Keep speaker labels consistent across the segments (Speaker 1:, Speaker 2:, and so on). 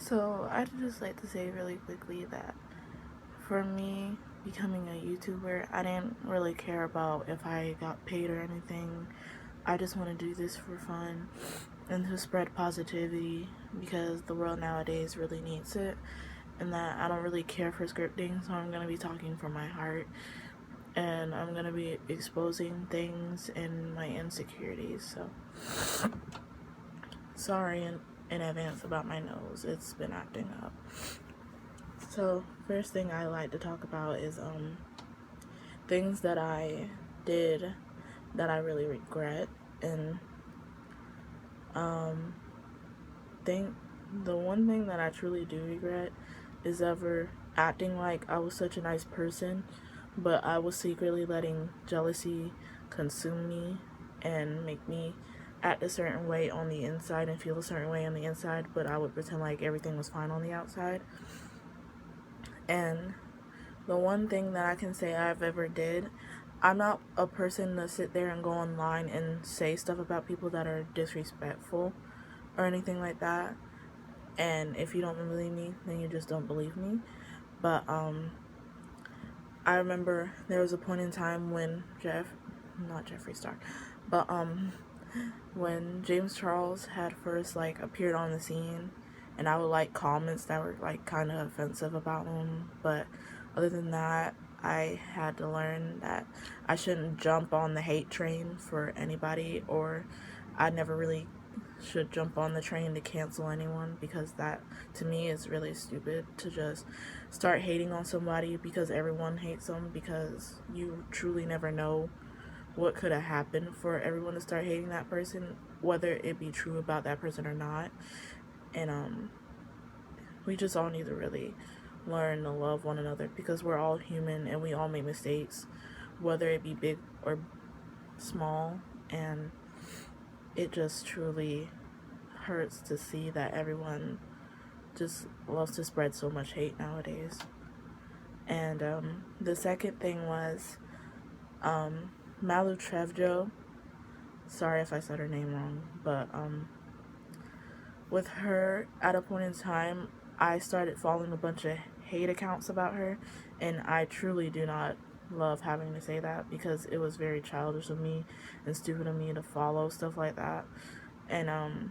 Speaker 1: So I'd just like to say really quickly that for me, becoming a YouTuber, I didn't really care about if I got paid or anything. I just want to do this for fun and to spread positivity because the world nowadays really needs it. And that I don't really care for scripting, so I'm going to be talking from my heart and I'm going to be exposing things and my insecurities. So, sorry in advance about my nose, it's been acting up. So, first thing I like to talk about is things that I did that I really regret, and think the one thing that I truly do regret is ever acting like I was such a nice person, but I was secretly letting jealousy consume me and make me act a certain way on the inside and feel a certain way on the inside, but I would pretend like everything was fine on the outside. And the one thing that I can say I've ever did, I'm not a person to sit there and go online and say stuff about people that are disrespectful or anything like that. And if you don't believe me, then you just don't believe me. But I remember there was a point in time when not Jeffree Star, but when James Charles had first like appeared on the scene, and I would like comments that were like kind of offensive about him, but other than that, I had to learn that I shouldn't jump on the hate train for anybody, or I never really should jump on the train to cancel anyone, because that to me is really stupid to just start hating on somebody because everyone hates them, because you truly never know what could have happened for everyone to start hating that person, whether it be true about that person or not. And we just all need to really learn to love one another, because we're all human and we all make mistakes, whether it be big or small. And it just truly hurts to see that everyone just loves to spread so much hate nowadays. And the second thing was Malu Trevjo. Sorry if I said her name wrong, but with her, at a point in time, I started following a bunch of hate accounts about her, and I truly do not love having to say that, because it was very childish of me and stupid of me to follow stuff like that. And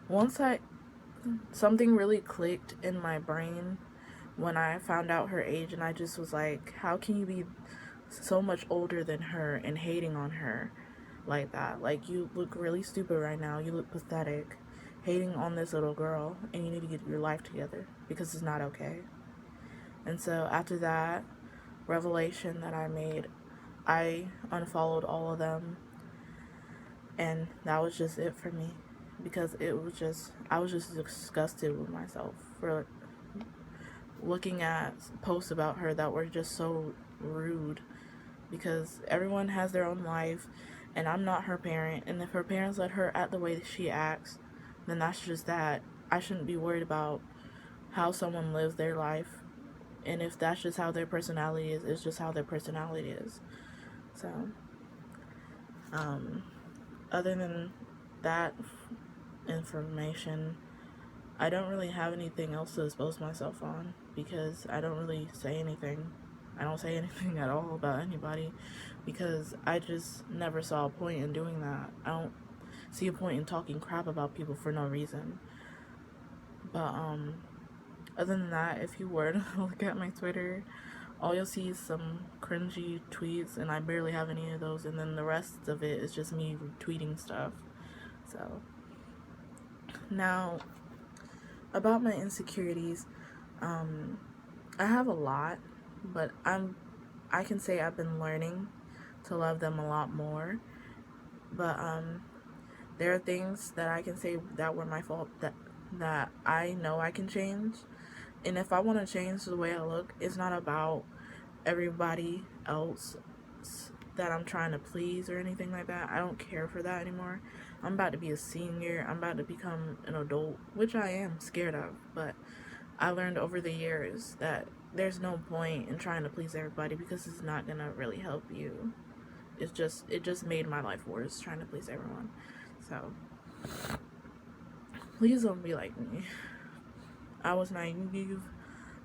Speaker 1: once something really clicked in my brain when I found out her age, and I just was like, how can you be so much older than her and hating on her like that? Like, you look really stupid right now. You look pathetic hating on this little girl, and you need to get your life together, because it's not okay. And so after that revelation that I made, I unfollowed all of them, and that was just it for me, because I was just disgusted with myself for looking at posts about her that were just so rude, because everyone has their own life, and I'm not her parent, and if her parents let her act the way that she acts, then that's just that. I shouldn't be worried about how someone lives their life, and if that's just how their personality is, it's just how their personality is. So other than that information, I don't really have anything else to expose myself on, because I don't really say anything. I don't say anything at all about anybody, because I just never saw a point in doing that. I don't see a point in talking crap about people for no reason. But other than that, if you were to look at my Twitter, all you'll see is some cringy tweets, and I barely have any of those, and then the rest of it is just me tweeting stuff. So now, about my insecurities, I have a lot, but I can say I've been learning to love them a lot more. But there are things that I can say that were my fault, that I know I can change. And if I want to change the way I look, it's not about everybody else that I'm trying to please or anything like that. I don't care for that anymore. I'm about to be a senior. I'm about to become an adult, which I am scared of. But I learned over the years that there's no point in trying to please everybody, because it's not gonna really help you. It just made my life worse trying to please everyone. So please don't be like me. I was naive.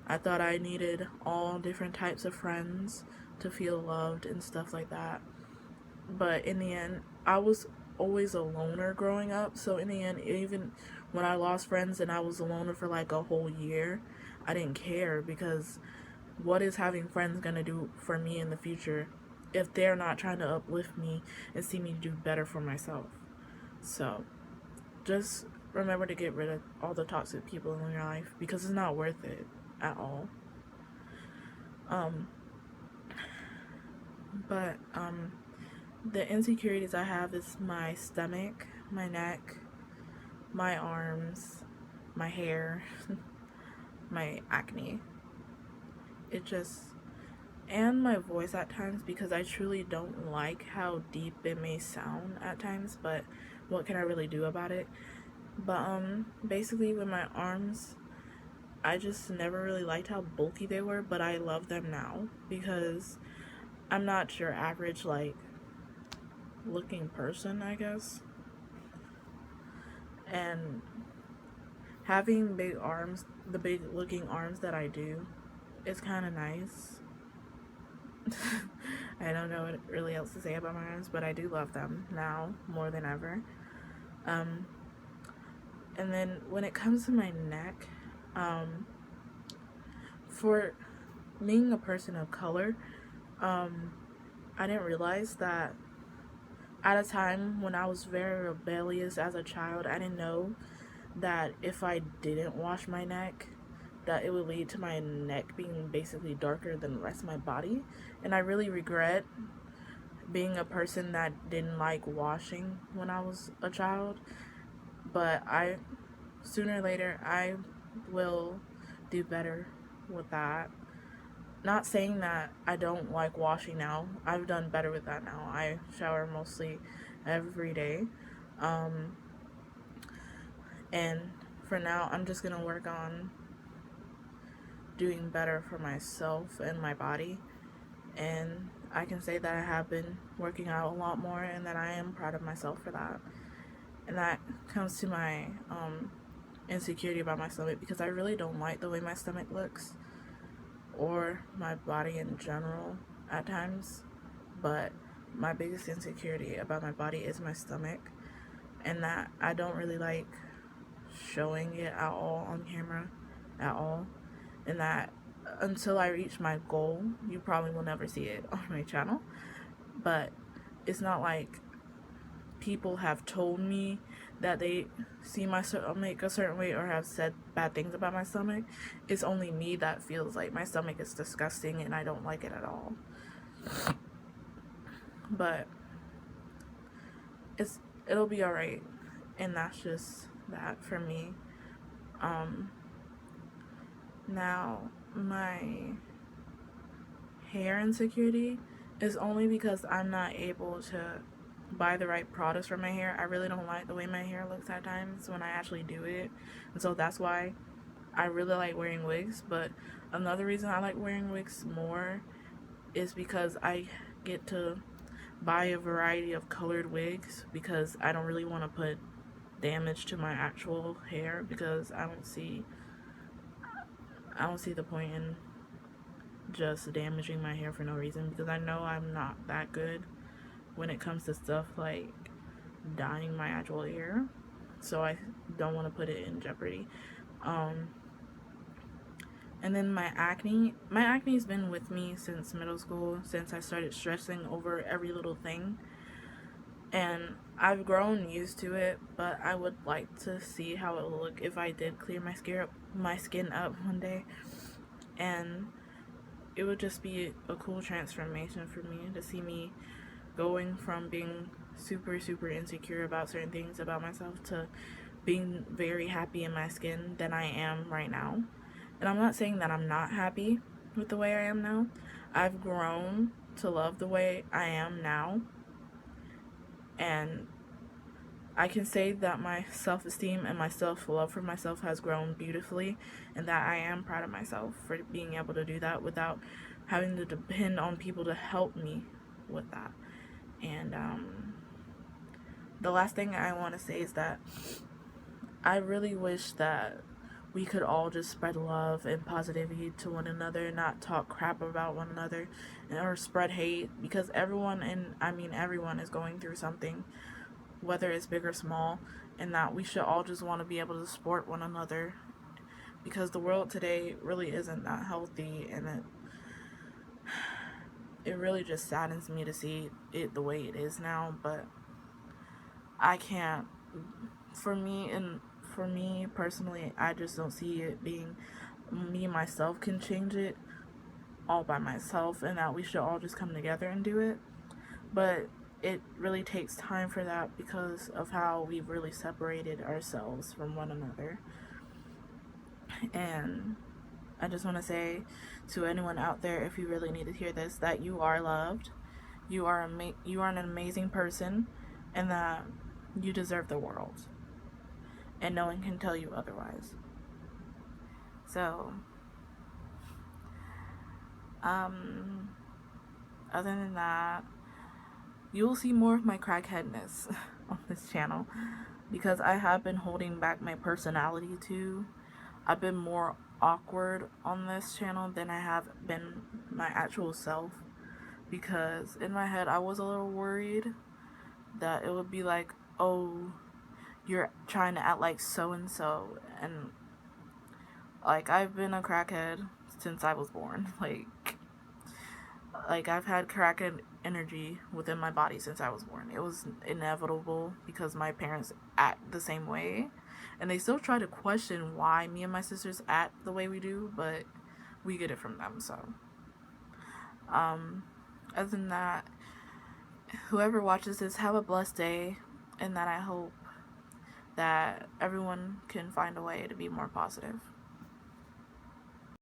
Speaker 1: I thought I needed all different types of friends to feel loved and stuff like that. But in the end, I was always a loner growing up. So in the end, even when I lost friends and I was a loner for like a whole year, I didn't care, because what is having friends gonna do for me in the future if they're not trying to uplift me and see me do better for myself? So just remember to get rid of all the toxic people in your life, because it's not worth it at all. But the insecurities I have is my stomach, my neck, my arms, my hair, my acne. It just, and my voice at times, because I truly don't like how deep it may sound at times, but what can I really do about it? But basically with my arms, I just never really liked how bulky they were, but I love them now because I'm not your average like looking person, I guess. And having big arms, the big looking arms that I do, is kind of nice. I don't know what really else to say about my arms, but I do love them now more than ever. And then when it comes to my neck, for being a person of color, I didn't realize that at a time when I was very rebellious as a child, I didn't know that if I didn't wash my neck, that it would lead to my neck being basically darker than the rest of my body. And I really regret being a person that didn't like washing when I was a child. But sooner or later, I will do better with that. Not saying that I don't like washing now. I've done better with that now. I shower mostly every day. And for now, I'm just going to work on doing better for myself and my body. And I can say that I have been working out a lot more and that I am proud of myself for that. And that comes to my insecurity about my stomach, because I really don't like the way my stomach looks or my body in general at times. But my biggest insecurity about my body is my stomach, and that I don't really like showing it at all on camera at all. And that until I reach my goal, you probably will never see it on my channel. But it's not like people have told me that they see my stomach a certain way or have said bad things about my stomach. It's only me that feels like my stomach is disgusting and I don't like it at all. But it'll be alright, and that's just that for me. Now my hair insecurity is only because I'm not able to buy the right products for my hair. I really don't like the way my hair looks at times when I actually do it, and so that's why I really like wearing wigs. But another reason I like wearing wigs more is because I get to buy a variety of colored wigs, because I don't really want to put damage to my actual hair, because I don't see the point in just damaging my hair for no reason, because I know I'm not that good when it comes to stuff like dyeing my actual hair, so I don't want to put it in jeopardy. And then my acne's been with me since middle school, since I started stressing over every little thing, and I've grown used to it. But I would like to see how it would look if I did clear my skin up one day, and it would just be a cool transformation for me to see me going from being super super insecure about certain things about myself to being very happy in my skin than I am right now. And I'm not saying that I'm not happy with the way I am now. I've grown to love the way I am now, and I can say that my self-esteem and my self-love for myself has grown beautifully, and that I am proud of myself for being able to do that without having to depend on people to help me with that. And the last thing I want to say is that I really wish that we could all just spread love and positivity to one another, not talk crap about one another or spread hate, because everyone is going through something, whether it's big or small, and that we should all just want to be able to support one another, because the world today really isn't that healthy, and it really just saddens me to see it the way it is now. But I can't, for me personally, I just don't see it being me myself can change it all by myself, and that we should all just come together and do it. But it really takes time for that because of how we've really separated ourselves from one another. And I just want to say to anyone out there, if you really need to hear this, that you are loved, you are an amazing person, and that you deserve the world, and no one can tell you otherwise. So, other than that, you'll see more of my crackheadness on this channel, because I have been holding back my personality too. I've been more awkward on this channel than I have been my actual self, because in my head I was a little worried that it would be like, oh, you're trying to act like so and so, and like I've been a crackhead since I was born. Like I've had crackhead energy within my body since I was born. It was inevitable because my parents act the same way, and they still try to question why me and my sisters act the way we do, but we get it from them. So other than that, whoever watches this, have a blessed day, and that I hope that everyone can find a way to be more positive.